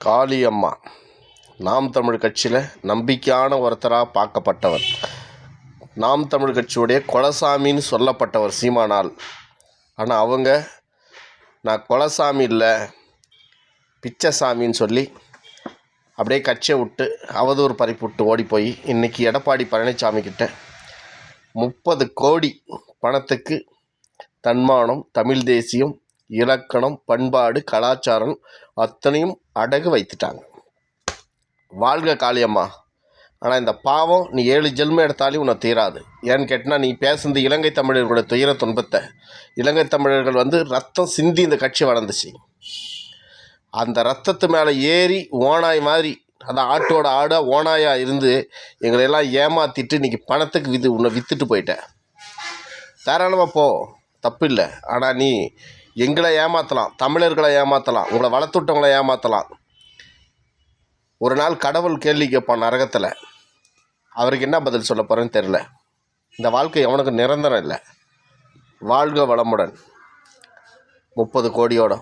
காளியம்மா நாம் தமிழ் கட்சியில் நம்பிக்கையான ஒருத்தராக பார்க்கப்பட்டவர். நாம் தமிழ் கட்சியுடைய குலசாமின்னு சொல்லப்பட்டவர் சீமானால். ஆனால் அவங்க நான் குலசாமி இல்லை பிச்சைசாமின்னு சொல்லி அப்படியே கட்சியை விட்டு அவதூறு பரப்பி விட்டு ஓடி போய் இன்றைக்கி எடப்பாடி பழனிசாமி கிட்ட 30 கோடி பணத்துக்கு தன்மானம், தமிழ் தேசியம், இலக்கணம், பண்பாடு, கலாச்சாரம் அத்தனையும் அடகு வைத்துட்டாங்க. வாழ்க காளியம்மா. ஆனால் இந்த பாவம் நீ 7 ஜென்மம் எடுத்தாலும் உன்னை தீராது. ஏன்னு கேட்டால் நீ பேசுனது இலங்கை தமிழர்களுடைய துயர துன்பத்தை. இலங்கை தமிழர்கள் ரத்தம் சிந்தி இந்த கட்சி வளர்ந்துச்சு. அந்த ரத்தத்து மேலே ஏறி ஓனாய் மாதிரி அந்த ஆட்டோட ஆடாக ஓனாயாக இருந்து எங்களையெல்லாம் ஏமாற்றிட்டு இன்றைக்கி பணத்துக்கு உன்னை விற்றுட்டு போயிட்டேன். தாராளமாக போ, தப்பு இல்லை. ஆனால் நீ எங்களை ஏமாற்றலாம், தமிழர்களை ஏமாற்றலாம், உங்களை வளர்த்துட்டவங்களை ஏமாற்றலாம். ஒரு நாள் கடவுள் கேள்வி கேட்பான் நரகத்தில். அவருக்கு என்ன பதில் சொல்ல போகிறேன்னு தெரில. இந்த வாழ்க்கை அவனுக்கு நிரந்தரம் இல்லை. வாழ்க வளமுடன். 30 கோடியோட